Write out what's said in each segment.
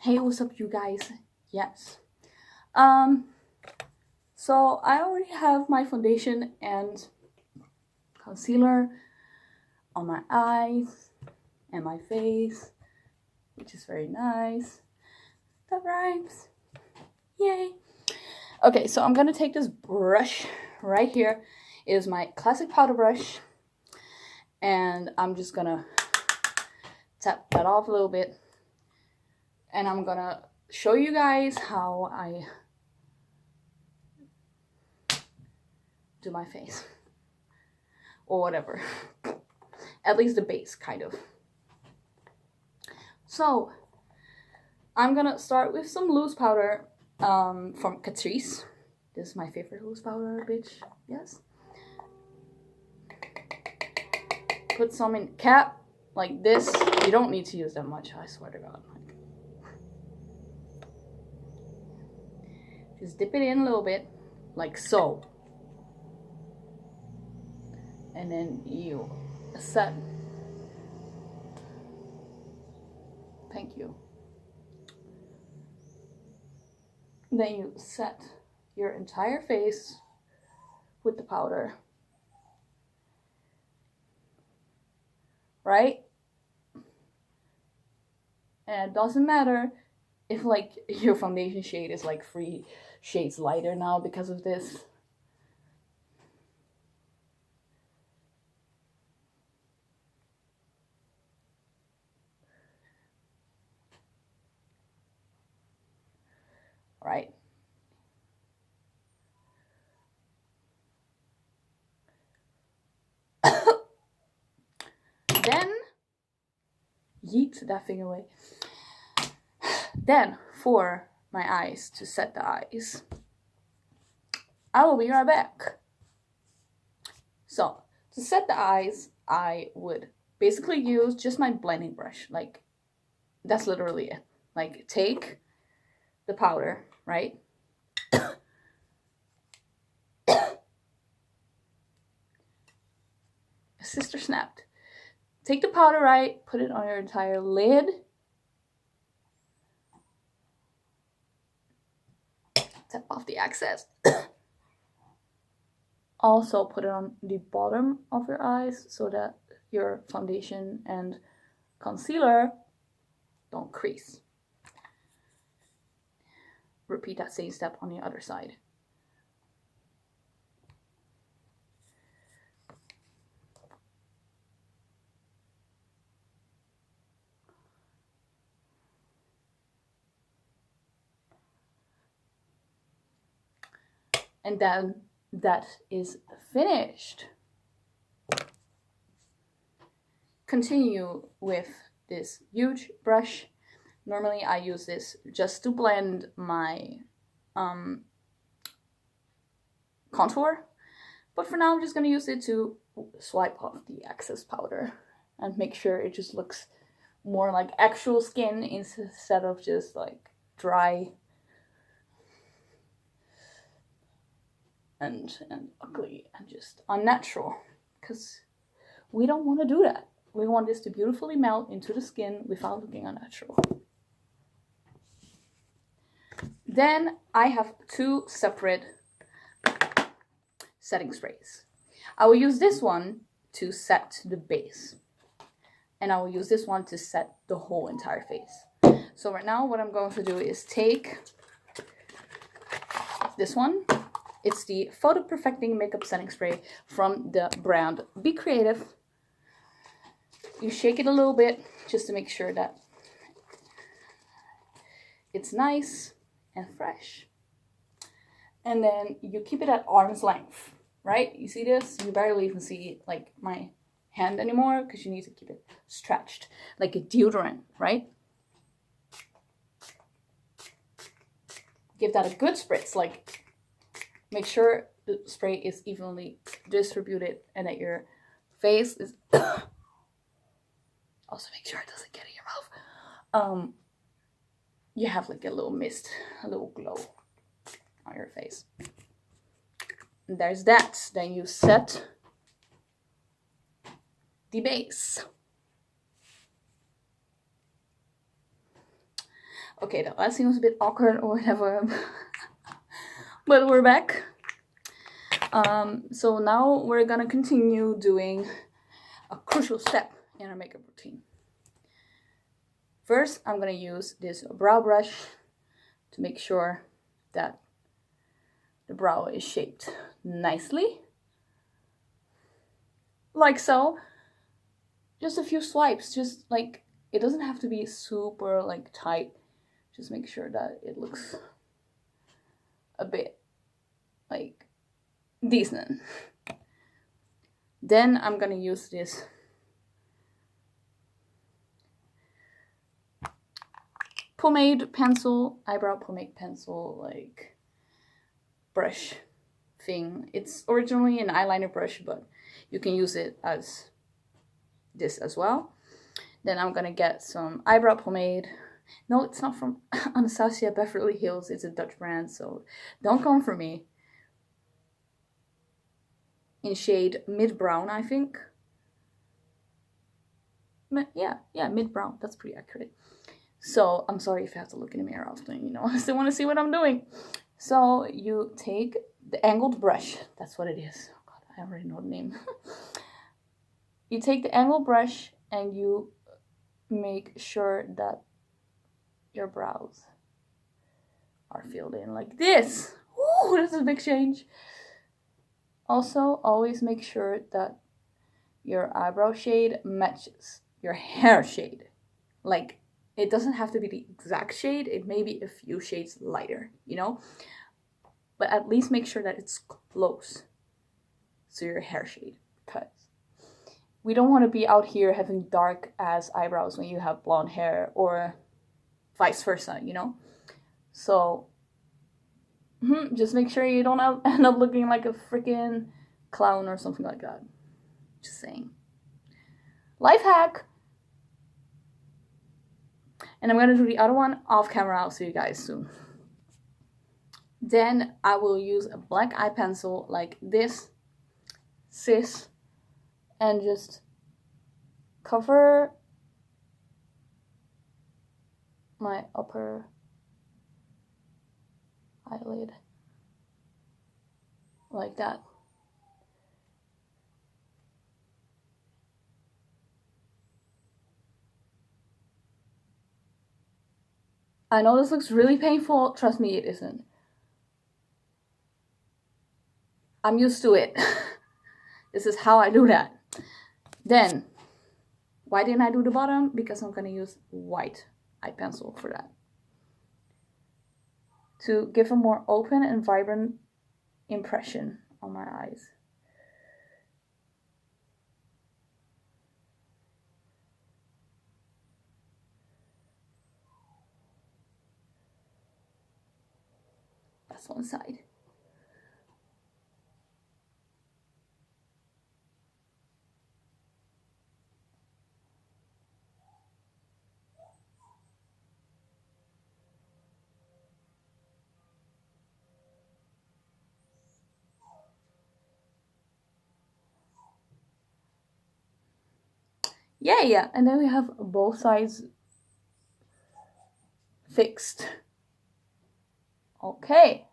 Hey, what's up, you guys? Yes. So I already have my foundation and concealer on my eyes and my face, which is very nice. That rhymes. Yay. Okay, so I'm gonna take this brush right here. It is my classic powder brush, and I'm just gonna tap that off a little bit, and I'm gonna show you guys how I do my face or whatever. At least the base, kind of. So I'm gonna start with some loose powder from Catrice. This is my favorite loose powder, bitch. Yes. Put some in cap like this. You don't need to use that much, I swear to God. Just dip it in a little bit, like so. And then you set. Thank you. Then you set your entire face with the powder. Right? And it doesn't matter if like your foundation shade is like 3 shades lighter now because of this. Right? Then yeet that thing away. Then for my eyes, to set the eyes, I will be right back. So to set the eyes, I would basically use just my blending brush. Like, that's literally it. Like, take the powder, right? Sister snapped. Take the powder, right? Put it on your entire lid. Tap off the excess. Also put it on the bottom of your eyes so that your foundation and concealer don't crease. Repeat that same step on the other side. And then that is finished. Continue with this huge brush. Normally I use this just to blend my contour, but for now I'm just gonna use it to swipe off the excess powder and make sure it just looks more like actual skin instead of just like dry and ugly and just unnatural, because we don't want to do that. We want this to beautifully melt into the skin without looking unnatural. Then I have 2 separate setting sprays. I will use this one to set the base, and I will use this one to set the whole entire face. So right now what I'm going to do is take this one. It's the Photo Perfecting Makeup Setting Spray from the brand Be Creative. You shake it a little bit just to make sure that it's nice and fresh. And then you keep it at arm's length, right? You see this? You barely even see like my hand anymore because you need to keep it stretched like a deodorant, right? Give that a good spritz, like make sure the spray is evenly distributed and that your face is also make sure it doesn't get in your mouth. You have like a little mist, a little glow on your face. And there's that. Then you set the base. Okay, that last thing was a bit awkward or whatever. But we're back. So now we're gonna continue doing a crucial step in our makeup routine. First, I'm gonna use this brow brush to make sure that the brow is shaped nicely. Like so. Just a few swipes, just like, it doesn't have to be super like tight. Just make sure that it looks a bit like decent. Then I'm gonna use this eyebrow pomade pencil, like brush thing. It's originally an eyeliner brush, but you can use it as this as well. Then I'm gonna get some eyebrow pomade. No, it's not from Anastasia Beverly Hills. It's a Dutch brand, so don't come for me. In shade mid brown, I think. Yeah, mid brown. That's pretty accurate. So I'm sorry if you have to look in the mirror often. You know, I still want to see what I'm doing. So you take the angled brush. That's what it is. Oh God, I already know the name. You take the angled brush and you make sure that your brows are filled in like this. Ooh, that's a big change. Also, always make sure that your eyebrow shade matches your hair shade. Like, it doesn't have to be the exact shade. It may be a few shades lighter, you know? But at least make sure that it's close to your hair shade, because we don't want to be out here having dark ass eyebrows when you have blonde hair, or vice versa, you know? So just make sure you don't end up looking like a freaking clown or something like that. Just saying. Life hack. And I'm gonna do the other one off camera. I'll see you guys soon. Then I will use a black eye pencil like this, sis, and just cover my upper eyelid like that. I know this looks really painful. Trust me, it isn't. I'm used to it. This is how I do that. Then, why didn't I do the bottom? Because I'm gonna use white eye pencil for that, to give a more open and vibrant impression on my eyes. That's one side. Yeah. And then we have both sides fixed. Okay.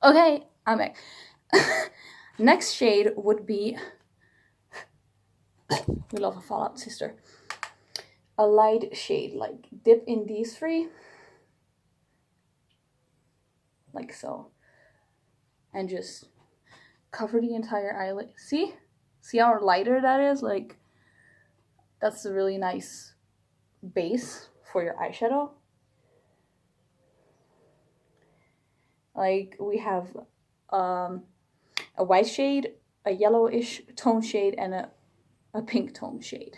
Okay, I'm back. Next shade would be, we love a Fallout sister, a light shade. Like, dip in these three, like so, and just cover the entire eyelid. See how lighter that is? Like, that's a really nice base for your eyeshadow. Like, we have a white shade, a yellowish tone shade, and a pink tone shade.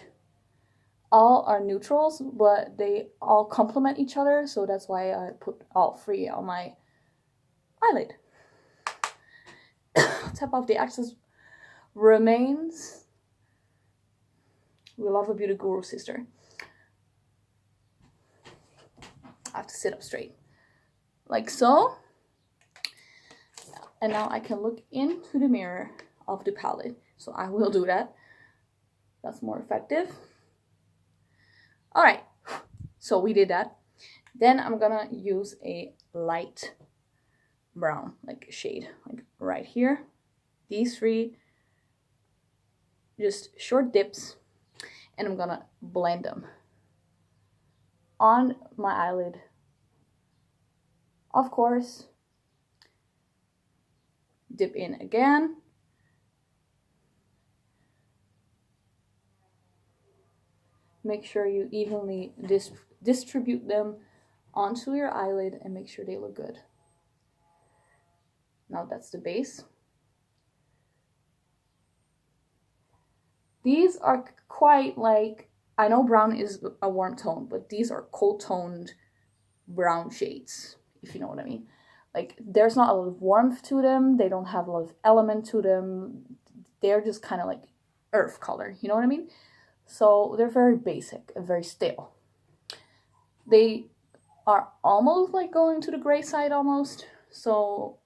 All are neutrals, but they all complement each other, so that's why I put all three on my eyelid. Tap off the excess remains. We love a beauty guru sister. I have to sit up straight, like so. And now I can look into the mirror of the palette. So I will do that. That's more effective. All right, so we did that. Then I'm gonna use a light brown, like shade, like right here. These three, just short dips, and I'm gonna blend them on my eyelid. Of course, dip in again. Make sure you evenly distribute them onto your eyelid and make sure they look good. Now that's the base. These are quite like, I know brown is a warm tone, but these are cold toned brown shades, if you know what I mean. Like, there's not a lot of warmth to them. They don't have a lot of element to them. They're just kind of like earth color, you know what I mean? So they're very basic and very stale. They are almost like going to the gray side almost. So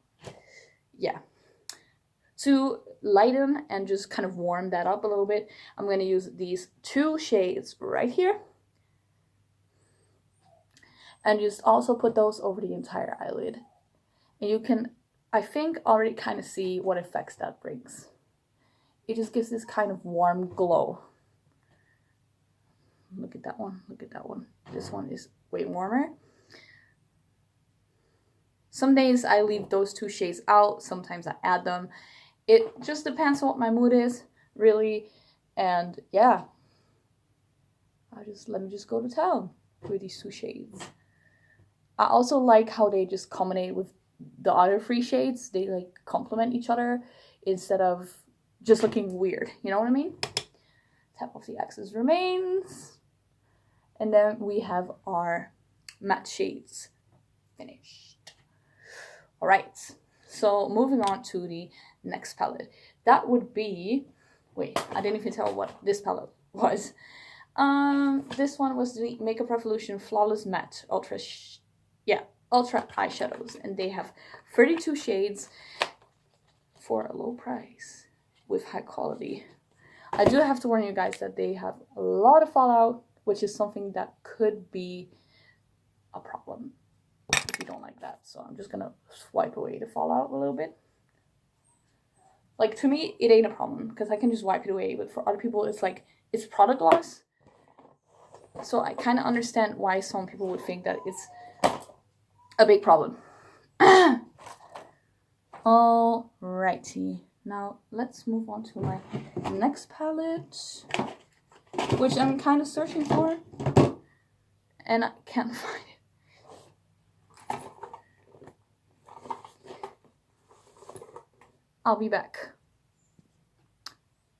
yeah. To lighten and just kind of warm that up a little bit, I'm going to use these two shades right here. And just also put those over the entire eyelid. And you can, I think, already kind of see what effects that brings. It just gives this kind of warm glow. Look at that one, look at that one. This one is way warmer. Some days I leave those two shades out, sometimes I add them. It just depends on what my mood is, really. And yeah, let me just go to town with these two shades. I also like how they just combine with the other three shades. They like complement each other instead of just looking weird, you know what I mean? Tap off the excess remains. And then we have our matte shades finished. All right, so moving on to the next palette. That would be, wait, I didn't even tell what this palette was. This one was the Makeup Revolution Flawless Matte Ultra eyeshadows, and they have 32 shades for a low price with high quality. I do have to warn you guys that they have a lot of fallout, which is something that could be a problem if you don't like that. So I'm just gonna swipe away the fallout a little bit. Like, to me, it ain't a problem because I can just wipe it away, but for other people, it's like, it's product loss. So I kind of understand why some people would think that it's a big problem. Alrighty, now let's move on to my next palette, which I'm kind of searching for, and I can't find it. I'll be back.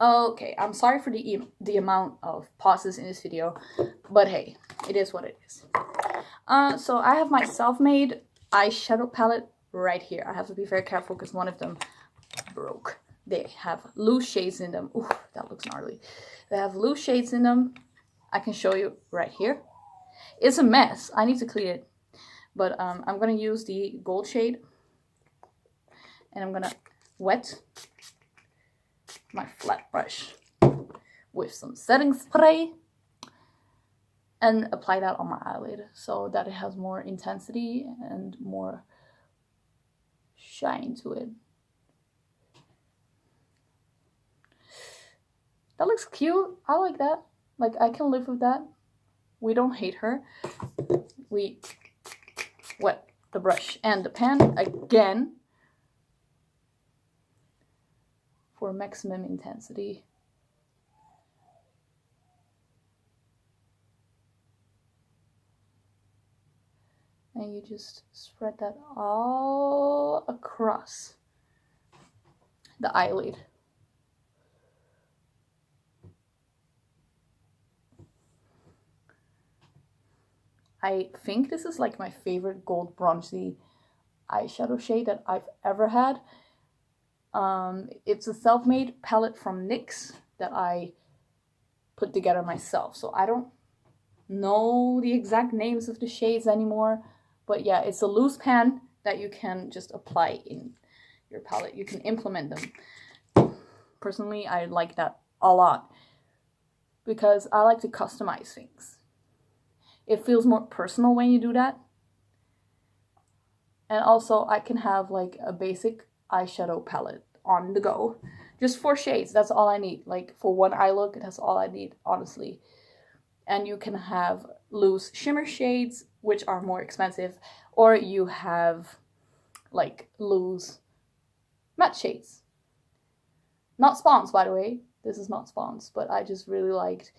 Okay, I'm sorry for the amount of pauses in this video, but hey, it is what it is. So I have my self-made eyeshadow palette right here. I have to be very careful because one of them broke. They have loose shades in them. Ooh, that looks gnarly. They have loose shades in them. I can show you right here. It's a mess. I need to clean it. But I'm going to use the gold shade. And I'm going to wet my flat brush with some setting spray. And apply that on my eyelid so that it has more intensity and more shine to it. That looks cute. I like that. Like, I can live with that. We don't hate her. We wet the brush and the pen again for maximum intensity. And you just spread that all across the eyelid. I think this is like my favorite gold bronzy eyeshadow shade that I've ever had. It's a self-made palette from NYX that I put together myself. So I don't know the exact names of the shades anymore. But yeah, it's a loose pen that you can just apply in your palette. You can implement them. Personally, I like that a lot because I like to customize things. It feels more personal when you do that. And also I can have like a basic eyeshadow palette on the go. Just 4 shades, that's all I need. Like for one eye look, that's all I need, honestly. And you can have loose shimmer shades, which are more expensive, or you have like loose matte shades. Not spawns, by the way. This is not spawns, but I just really liked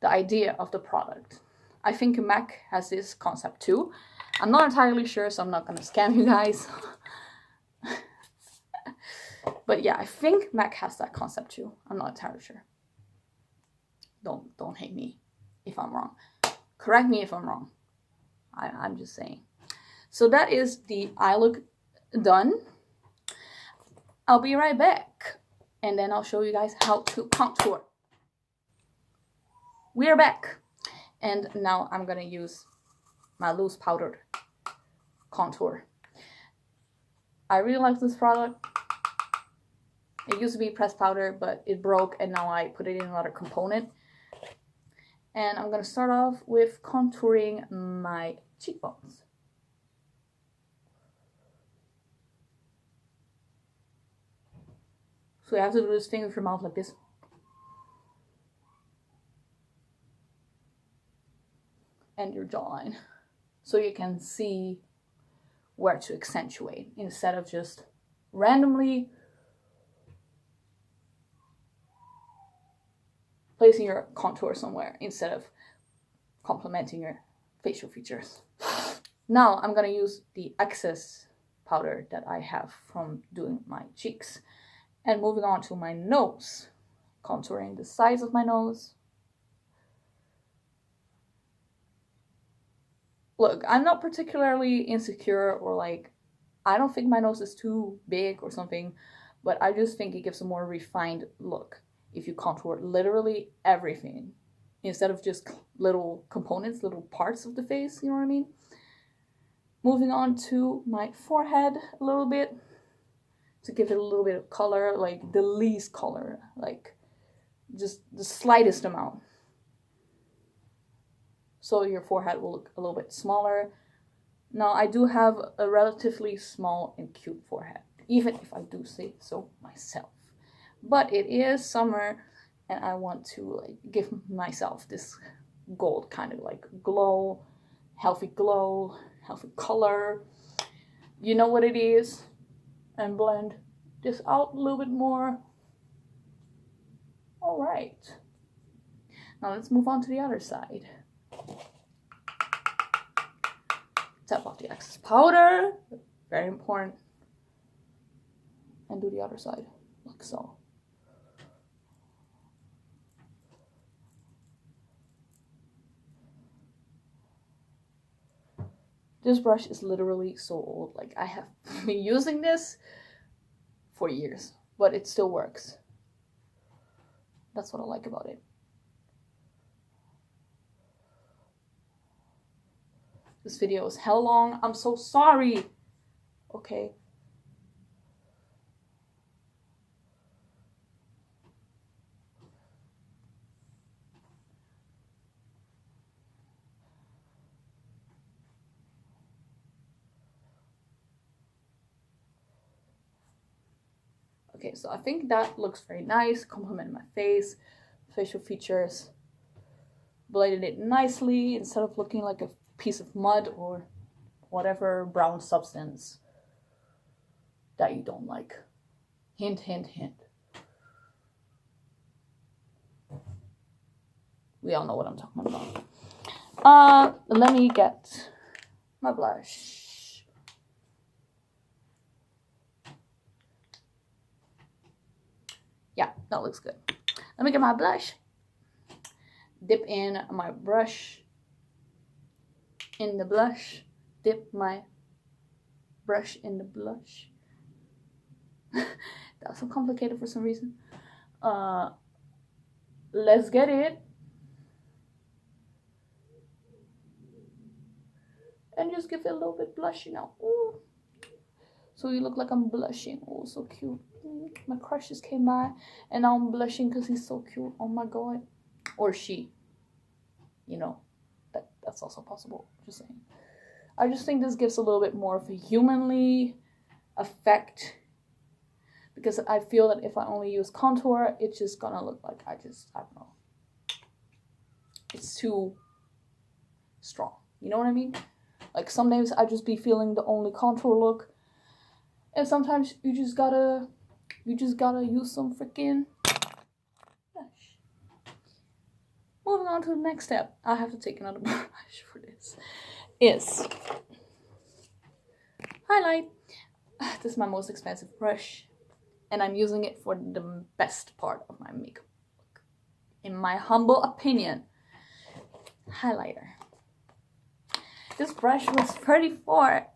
the idea of the product. I think MAC has this concept too. I'm not entirely sure, so I'm not gonna scam you guys. But yeah, I think MAC has that concept too. I'm not entirely sure. Don't hate me if I'm wrong. Correct me if I'm wrong. I'm just saying. So that is the eye look done. I'll be right back, and then I'll show you guys how to contour. We are back, and now I'm gonna use my loose powdered contour. I really like this product. It used to be pressed powder, but it broke, and now I put it in another component. And I'm gonna start off with contouring my cheekbones. So you have to do this thing with your mouth like this. And your jawline. So you can see where to accentuate instead of just randomly placing your contour somewhere instead of complementing your facial features. Now I'm gonna use the excess powder that I have from doing my cheeks. And moving on to my nose, contouring the sides of my nose. Look, I'm not particularly insecure or like, I don't think my nose is too big or something, but I just think it gives a more refined look if you contour literally everything instead of just little components, little parts of the face, you know what I mean? Moving on to my forehead a little bit to give it a little bit of color, like the least color, like just the slightest amount. So your forehead will look a little bit smaller. Now I do have a relatively small and cute forehead, even if I do say so myself. But it is summer and I want to like give myself this gold kind of like glow, healthy color. You know what it is? And blend this out a little bit more. All right. Now let's move on to the other side. Tap off the excess powder, very important. And do the other side, like so. This brush is literally so old. Like I have been using this for years, but it still works. That's what I like about it. This video is hell long. I'm so sorry. Okay. Okay, so I think that looks very nice. Complement my face, facial features. Blended it nicely instead of looking like a piece of mud or whatever brown substance that you don't like. Hint, hint, hint. We all know what I'm talking about. Let me get my blush. Yeah, that looks good. Let me get my blush. Dip in my brush in the blush. Dip my brush in the blush. That's so complicated for some reason. Let's get it. And just give it a little bit blush, you know. Ooh. So you look like I'm blushing. Oh, so cute. My crush just came by and now I'm blushing because he's so cute. Oh my god. Or she. You know, That's also possible, just saying. I just think this gives a little bit more of a humanly effect, because I feel that if I only use contour, it's just gonna look like I don't know. It's too strong. You know what I mean? Like some days I just be feeling the only contour look, and sometimes you just gotta use some freaking blush. Moving on to the next step. I have to take another brush for this. Is highlight. This is my most expensive brush, and I'm using it for the best part of my makeup look. In my humble opinion, highlighter. This brush was 34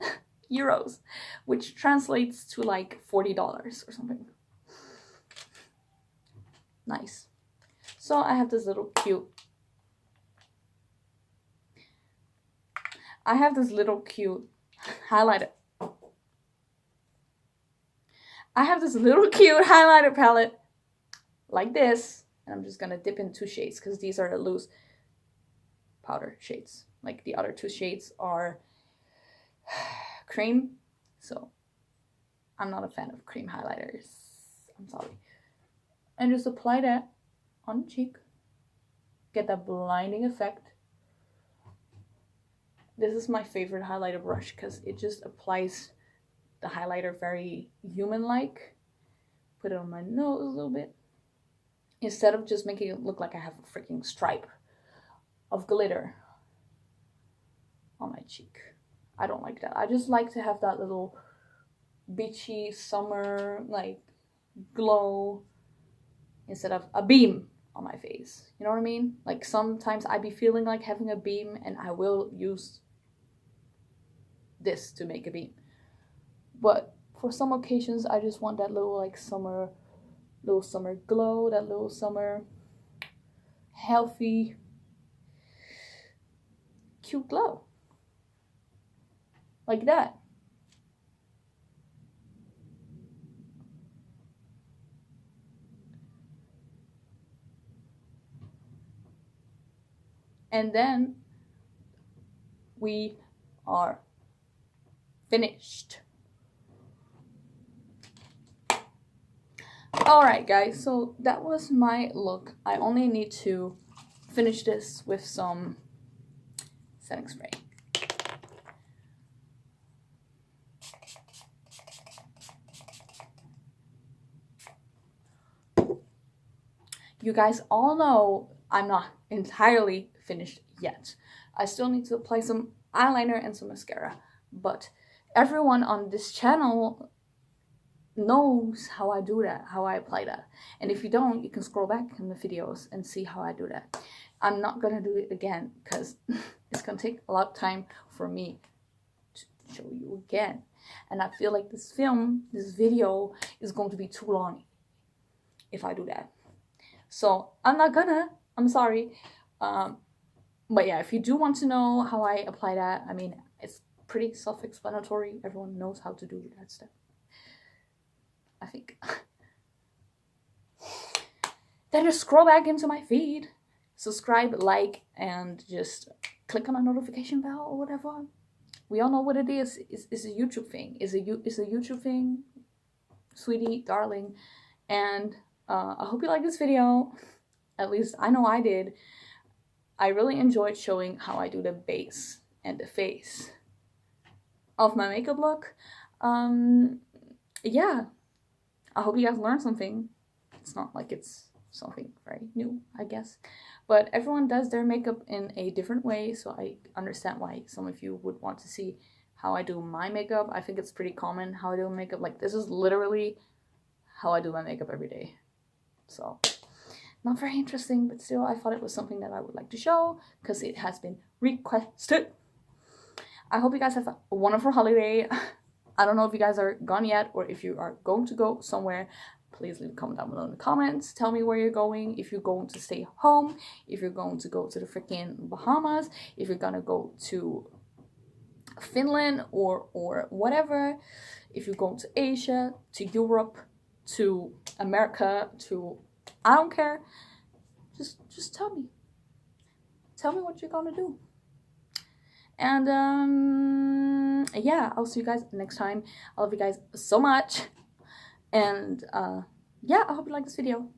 euros, which translates to like $40 or something. Nice. So I have this little cute highlighter. I have this little cute highlighter palette like this, and I'm just gonna dip in 2 shades because these are the loose powder shades. Like the other 2 shades are cream, so I'm not a fan of cream highlighters. I'm sorry. And just apply that on the cheek. Get that blinding effect. This is my favorite highlighter brush because it just applies the highlighter very human-like. Put it on my nose a little bit. Instead of just making it look like I have a freaking stripe of glitter on my cheek. I don't like that. I just like to have that little beachy summer like glow instead of a beam on my face. You know what I mean? Like sometimes I be feeling like having a beam, and I will use this to make a beam. But for some occasions, I just want that little like summer glow, that little summer healthy, cute glow. Like that. And then we are finished. Alright guys, so that was my look. I only need to finish this with some setting spray. You guys all know I'm not entirely finished yet. I still need to apply some eyeliner and some mascara, but everyone on this channel knows how I do that, how I apply that. And if you don't, you can scroll back in the videos and see how I do that. I'm not gonna do it again because it's gonna take a lot of time for me to show you again. And I feel like this video is going to be too long if I do that. So I'm sorry. But yeah, if you do want to know how I apply that, I mean, it's pretty self-explanatory. Everyone knows how to do that step, I think. Then just scroll back into my feed, subscribe, like, and just click on the notification bell or whatever. We all know what it is. It's a YouTube thing. It's a YouTube thing, sweetie, darling. And I hope you like this video. At least I know I did. I really enjoyed showing how I do the base and the face of my makeup look. Yeah, I hope you guys learned something. It's not like it's something very new, I guess. But everyone does their makeup in a different way, so I understand why some of you would want to see how I do my makeup. I think it's pretty common how I do makeup. Like, this is literally how I do my makeup every day. So, not very interesting, but still I thought it was something that I would like to show because it has been requested. I hope you guys have a wonderful holiday. I don't know if you guys are gone yet or if you are going to go somewhere. Please leave a comment down below in the comments. Tell me where you're going, if you're going to stay home, if you're going to go to the freaking Bahamas, if you're gonna go to Finland or whatever, if you're going to Asia, to Europe, to America, to I don't care. Just tell me. Tell me what you're gonna do. And yeah, I'll see you guys next time. I love you guys so much. And yeah, I hope you like this video.